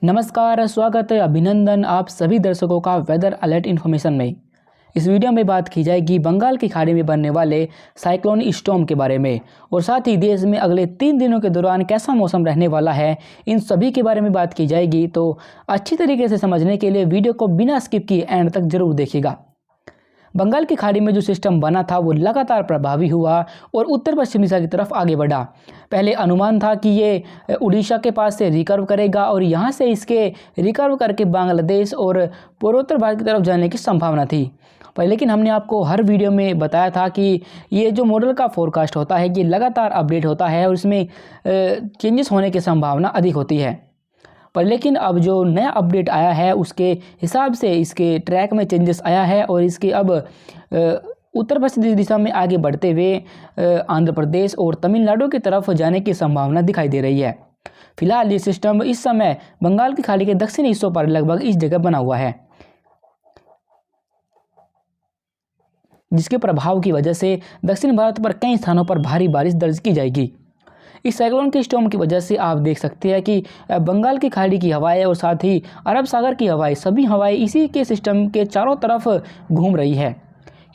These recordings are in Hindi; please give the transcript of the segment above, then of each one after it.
नमस्कार, स्वागत है, अभिनंदन आप सभी दर्शकों का वेदर अलर्ट इन्फॉर्मेशन में। इस वीडियो में बात की जाएगी बंगाल की खाड़ी में बनने वाले साइक्लोन स्टॉर्म के बारे में और साथ ही देश में अगले 3 दिनों के दौरान कैसा मौसम रहने वाला है, इन सभी के बारे में बात की जाएगी। तो अच्छी तरीके से समझने के लिए वीडियो को बिना स्किप किए एंड तक जरूर देखिएगा। बंगाल की खाड़ी में जो सिस्टम बना था वो लगातार प्रभावी हुआ और उत्तर पश्चिम दिशा की तरफ आगे बढ़ा। पहले अनुमान था कि ये उड़ीसा के पास से रिकर्व करेगा और यहाँ से इसके रिकर्व करके बांग्लादेश और पूर्वोत्तर भारत की तरफ जाने की संभावना थी। पर लेकिन हमने आपको हर वीडियो में बताया था कि ये जो मॉडल का फोरकास्ट होता है ये लगातार अपडेट होता है और इसमें चेंजेस होने की संभावना अधिक होती है। पर लेकिन अब जो नया अपडेट आया है उसके हिसाब से इसके ट्रैक में चेंजेस आया है और इसके अब उत्तर पश्चिम दिशा में आगे बढ़ते हुए आंध्र प्रदेश और तमिलनाडु की तरफ जाने की संभावना दिखाई दे रही है। फिलहाल ये सिस्टम इस समय बंगाल की खाड़ी के दक्षिणी हिस्सों पर लगभग इस जगह बना हुआ है, जिसके प्रभाव की वजह से दक्षिण भारत पर कई स्थानों पर भारी बारिश दर्ज की जाएगी। इस साइक्लोन के स्टॉर्म की वजह से आप देख सकते हैं कि बंगाल की खाड़ी की हवाएं और साथ ही अरब सागर की हवाएं, सभी हवाएं इसी के सिस्टम के चारों तरफ घूम रही है।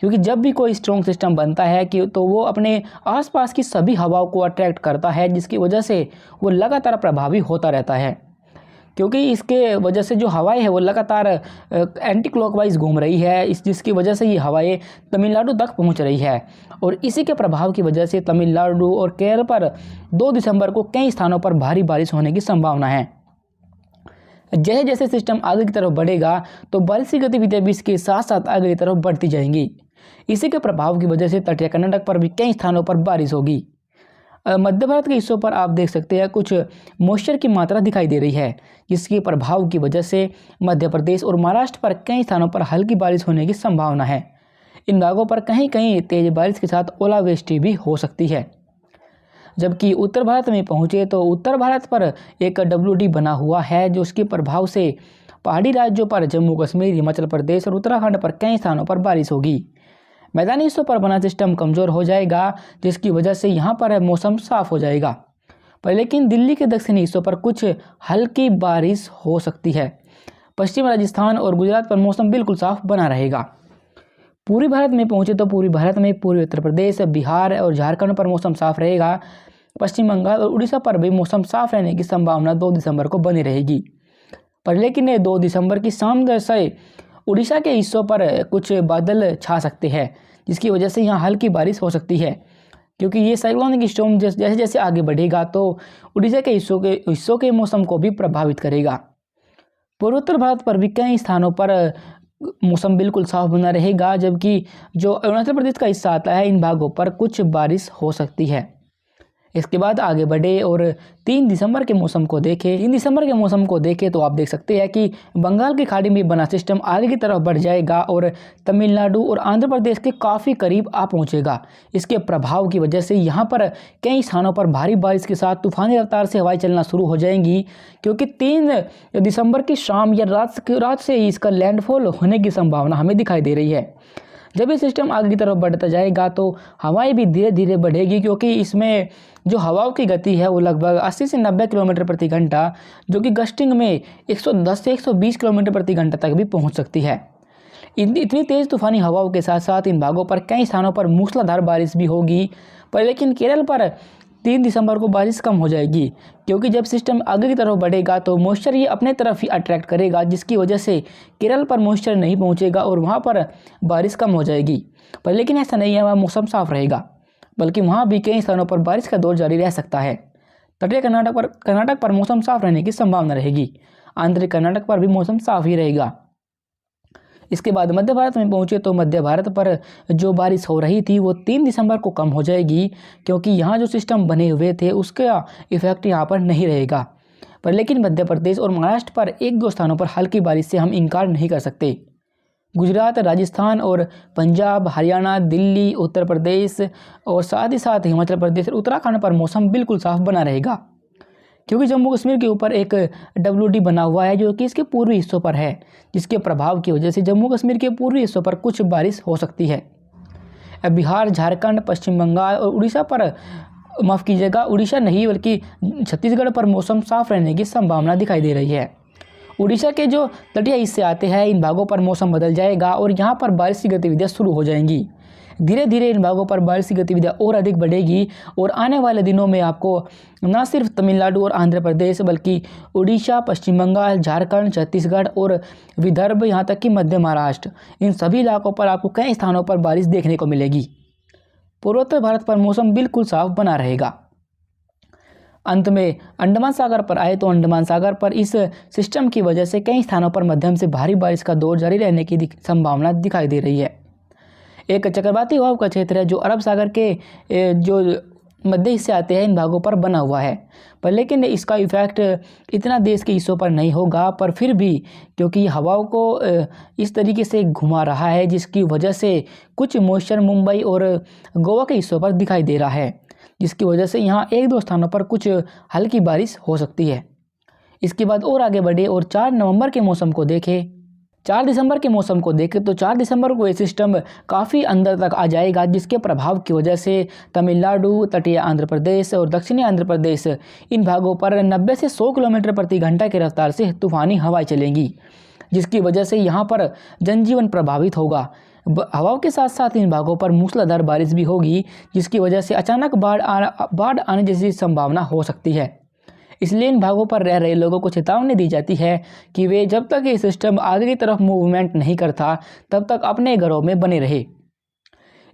क्योंकि जब भी कोई स्ट्रॉन्ग सिस्टम बनता है कि तो वो अपने आसपास की सभी हवाओं को अट्रैक्ट करता है, जिसकी वजह से वो लगातार प्रभावी होता रहता है। क्योंकि इसके वजह से जो हवाएं है वो लगातार एंटी क्लॉकवाइज घूम रही है, जिसकी वजह से ये हवाएं तमिलनाडु तक पहुंच रही है और इसी के प्रभाव की वजह से तमिलनाडु और केरल पर 2 दिसंबर को कई स्थानों पर भारी बारिश होने की संभावना है। जैसे जैसे सिस्टम आगे की तरफ बढ़ेगा तो बारिश की गतिविधियां भी इसके साथ साथ आगे की तरफ बढ़ती जाएंगी। इसी के प्रभाव की वजह से तटीय कर्नाटक पर भी कई स्थानों पर बारिश होगी। मध्य भारत के हिस्सों पर आप देख सकते हैं कुछ मॉइस्चर की मात्रा दिखाई दे रही है, जिसके प्रभाव की वजह से मध्य प्रदेश और महाराष्ट्र पर कई स्थानों पर हल्की बारिश होने की संभावना है। इन भागों पर कहीं कहीं तेज बारिश के साथ ओलावृष्टि भी हो सकती है। जबकि उत्तर भारत में पहुंचे तो उत्तर भारत पर एक WD बना हुआ है, जो उसके प्रभाव से पहाड़ी राज्यों पर जम्मू कश्मीर, हिमाचल प्रदेश और उत्तराखंड पर कई स्थानों पर बारिश होगी। मैदानी हिस्सों पर बना सिस्टम कमज़ोर हो जाएगा, जिसकी वजह से यहाँ पर मौसम साफ हो जाएगा। पर लेकिन दिल्ली के दक्षिणी हिस्सों पर कुछ हल्की बारिश हो सकती है। पश्चिम राजस्थान और गुजरात पर मौसम बिल्कुल साफ बना रहेगा। पूर्वी भारत में पहुंचे तो पूर्वी भारत में पूर्वी उत्तर प्रदेश, बिहार और झारखंड पर मौसम साफ रहेगा। पश्चिम बंगाल और उड़ीसा पर भी मौसम साफ रहने की संभावना 2 दिसंबर को बनी रहेगी। पर लेकिन 2 दिसंबर की शाम से उड़ीसा के हिस्सों पर कुछ बादल छा सकते हैं, जिसकी वजह से यहाँ हल्की बारिश हो सकती है। क्योंकि ये साइक्लोनिक स्टॉर्म जैसे जैसे आगे बढ़ेगा तो उड़ीसा के हिस्सों के मौसम को भी प्रभावित करेगा। पूर्वोत्तर भारत पर भी कई स्थानों पर मौसम बिल्कुल साफ बना रहेगा, जबकि जो अरुणाचल प्रदेश का हिस्सा आता है इन भागों पर कुछ बारिश हो सकती है। इसके बाद आगे बढ़े और 3 दिसंबर के मौसम को देखें। 3 दिसंबर के मौसम को देखें तो आप देख सकते हैं कि बंगाल की खाड़ी में बना सिस्टम आगे की तरफ बढ़ जाएगा और तमिलनाडु और आंध्र प्रदेश के काफ़ी करीब आ पहुंचेगा। इसके प्रभाव की वजह से यहाँ पर कई स्थानों पर भारी बारिश के साथ तूफानी रफ्तार से हवाएं चलना शुरू हो जाएंगी। क्योंकि 3 दिसंबर की शाम या रात से ही इसका लैंडफॉल होने की संभावना हमें दिखाई दे रही है। जब ये सिस्टम आगे की तरफ बढ़ता जाएगा तो हवाएं भी धीरे धीरे बढ़ेगी, क्योंकि इसमें जो हवाओं की गति है वो लगभग 80 से 90 किलोमीटर प्रति घंटा, जो कि गस्टिंग में 110 से 120 किलोमीटर प्रति घंटा तक भी पहुंच सकती है। इतनी तेज़ तूफानी हवाओं के साथ साथ इन भागों पर कई स्थानों पर मूसलाधार बारिश भी होगी। पर लेकिन केरल पर 3 दिसंबर को बारिश कम हो जाएगी, क्योंकि जब सिस्टम आगे की तरफ बढ़ेगा तो मॉइस्चर ये अपने तरफ ही अट्रैक्ट करेगा, जिसकी वजह से केरल पर मॉइस्चर नहीं पहुंचेगा और वहां पर बारिश कम हो जाएगी। पर लेकिन ऐसा नहीं है, वहाँ मौसम साफ रहेगा, बल्कि वहाँ भी कई स्थानों पर बारिश का दौर जारी रह सकता है। तटीय कर्नाटक पर मौसम साफ रहने की संभावना रहेगी। आंतरिक कर्नाटक पर भी मौसम साफ ही रहेगा। इसके बाद मध्य भारत में पहुंचे तो मध्य भारत पर जो बारिश हो रही थी वो 3 दिसंबर को कम हो जाएगी, क्योंकि यहाँ जो सिस्टम बने हुए थे उसका इफेक्ट यहाँ पर नहीं रहेगा। पर लेकिन मध्य प्रदेश और महाराष्ट्र पर 1-2 स्थानों पर हल्की बारिश से हम इनकार नहीं कर सकते। गुजरात, राजस्थान और पंजाब, हरियाणा, दिल्ली, उत्तर प्रदेश और साथ ही साथ हिमाचल प्रदेश और उत्तराखंड पर मौसम बिल्कुल साफ बना रहेगा। क्योंकि जम्मू कश्मीर के ऊपर एक WD बना हुआ है, जो कि इसके पूर्वी हिस्सों पर है, जिसके प्रभाव की वजह से जम्मू कश्मीर के पूर्वी हिस्सों पर कुछ बारिश हो सकती है। बिहार, झारखंड, पश्चिम बंगाल और उड़ीसा पर, माफ़ कीजिएगा, उड़ीसा नहीं बल्कि छत्तीसगढ़ पर मौसम साफ रहने की संभावना दिखाई दे रही है। उड़ीसा के जो तटीय हिस्से आते हैं इन भागों पर मौसम बदल जाएगा और यहाँ पर बारिश की गतिविधियाँ शुरू हो जाएंगी। धीरे धीरे इन भागों पर बारिश की गतिविधियाँ और अधिक बढ़ेगी और आने वाले दिनों में आपको न सिर्फ तमिलनाडु और आंध्र प्रदेश बल्कि उड़ीसा, पश्चिम बंगाल, झारखंड, छत्तीसगढ़ और विदर्भ, यहाँ तक कि मध्य महाराष्ट्र, इन सभी इलाकों पर आपको कई स्थानों पर बारिश देखने को मिलेगी। पूर्वोत्तर भारत पर मौसम बिल्कुल साफ बना रहेगा। अंत में अंडमान सागर पर आए तो अंडमान सागर पर इस सिस्टम की वजह से कई स्थानों पर मध्यम से भारी बारिश का दौर जारी रहने की संभावना दिखाई दे रही है। एक चक्रवाती हवाओं का क्षेत्र है जो अरब सागर के जो मध्य हिस्से आते हैं इन भागों पर बना हुआ है, पर लेकिन इसका इफेक्ट इतना देश के हिस्सों पर नहीं होगा, पर फिर भी क्योंकि हवाओं को इस तरीके से घुमा रहा है जिसकी वजह से कुछ मॉइस्चर मुंबई और गोवा के हिस्सों पर दिखाई दे रहा है, जिसकी वजह से यहाँ एक दो स्थानों पर कुछ हल्की बारिश हो सकती है। इसके बाद और आगे बढ़े और 4 नवंबर के मौसम को देखें। 4 दिसंबर के मौसम को देखें तो 4 दिसंबर को ये सिस्टम काफ़ी अंदर तक आ जाएगा, जिसके प्रभाव की वजह से तमिलनाडु, तटीय आंध्र प्रदेश और दक्षिणी आंध्र प्रदेश इन भागों पर 90 से 100 किलोमीटर प्रति घंटा की रफ्तार से तूफानी हवाएं चलेंगी, जिसकी वजह से यहाँ पर जनजीवन प्रभावित होगा। हवाओं के साथ साथ इन भागों पर मूसलाधार बारिश भी होगी, जिसकी वजह से अचानक बाढ़ आने जैसी संभावना हो सकती है। इसलिए इन भागों पर रह रहे लोगों को चेतावनी दी जाती है कि वे जब तक ये सिस्टम आगे की तरफ मूवमेंट नहीं करता तब तक अपने घरों में बने रहे।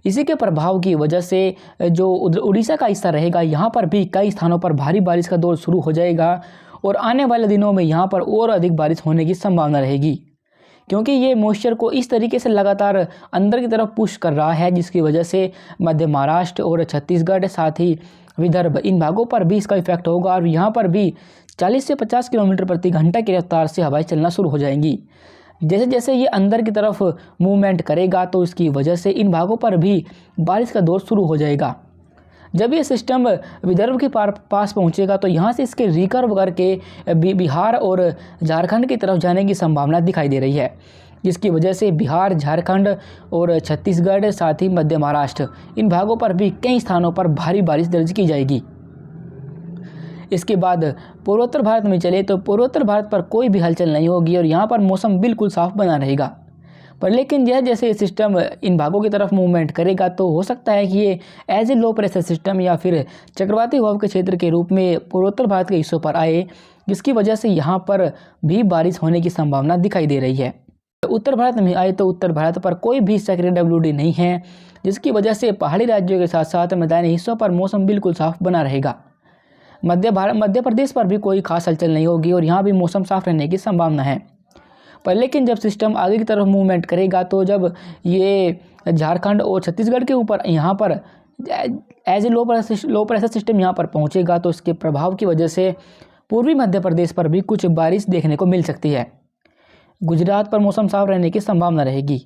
इसी के प्रभाव की वजह से जो उड़ीसा का हिस्सा रहेगा यहाँ पर भी कई स्थानों पर भारी बारिश का दौर शुरू हो जाएगा और आने वाले दिनों में यहाँ पर और अधिक बारिश होने की संभावना रहेगी, क्योंकि ये मॉइस्चर को इस तरीके से लगातार अंदर की तरफ पुश कर रहा है, जिसकी वजह से मध्य महाराष्ट्र और छत्तीसगढ़ साथ ही विदर्भ इन भागों पर भी इसका इफेक्ट होगा और यहाँ पर भी 40 से 50 किलोमीटर प्रति घंटा की रफ्तार से हवाएं चलना शुरू हो जाएंगी। जैसे जैसे ये अंदर की तरफ मूवमेंट करेगा तो इसकी वजह से इन भागों पर भी बारिश का दौर शुरू हो जाएगा। जब ये सिस्टम विदर्भ के पास पहुँचेगा तो यहाँ से इसके रिकर्व करके बिहार और झारखंड की तरफ जाने की संभावना दिखाई दे रही है, जिसकी वजह से बिहार, झारखंड और छत्तीसगढ़ साथ ही मध्य महाराष्ट्र इन भागों पर भी कई स्थानों पर भारी बारिश दर्ज की जाएगी। इसके बाद पूर्वोत्तर भारत में चले तो पूर्वोत्तर भारत पर कोई भी हलचल नहीं होगी और यहाँ पर मौसम बिल्कुल साफ बना रहेगा। पर लेकिन जैसे जैसे ये सिस्टम इन भागों की तरफ मूवमेंट करेगा तो हो सकता है कि ये as a low pressure system या फिर चक्रवाती हवाओं के क्षेत्र के रूप में पूर्वोत्तर भारत के हिस्सों पर आए, जिसकी वजह से यहाँ पर भी बारिश होने की संभावना दिखाई दे रही है। उत्तर भारत में आए तो उत्तर भारत पर कोई भी सक्रिय WD नहीं है, जिसकी वजह से पहाड़ी राज्यों के साथ साथ मैदानी हिस्सों पर मौसम बिल्कुल साफ बना रहेगा। मध्य प्रदेश पर भी कोई खास हलचल नहीं होगी और यहाँ भी मौसम साफ रहने की संभावना है। पर लेकिन जब सिस्टम आगे की तरफ मूवमेंट करेगा तो जब ये झारखंड और छत्तीसगढ़ के ऊपर यहाँ पर as a low pressure system यहाँ पर पहुँचेगा तो इसके प्रभाव की वजह से पूर्वी मध्य प्रदेश पर भी कुछ बारिश देखने को मिल सकती है। गुजरात पर मौसम साफ रहने की संभावना रहेगी।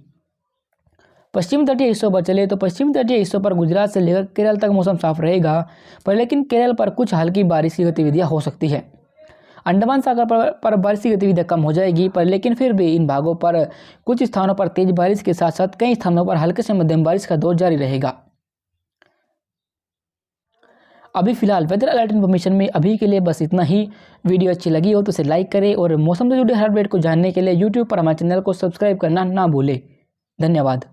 पश्चिम तटीय हिस्सों पर चले तो पश्चिम तटीय हिस्सों पर गुजरात से लेकर केरल तक मौसम साफ रहेगा, पर लेकिन केरल पर कुछ हल्की बारिश की गतिविधियां हो सकती है। अंडमान सागर पर बारिश की गतिविधियां कम हो जाएगी, पर लेकिन फिर भी इन भागों पर कुछ स्थानों पर तेज बारिश के साथ साथ कई स्थानों पर हल्के से मध्यम बारिश का दौर जारी रहेगा। अभी फिलहाल वेदर अलर्ट इन्फॉर्मेशन में अभी के लिए बस इतना ही। वीडियो अच्छी लगी हो तो इसे लाइक करें और मौसम से जुड़े हर अपडेट को जानने के लिए यूट्यूब पर हमारे चैनल को सब्सक्राइब करना ना भूलें। धन्यवाद।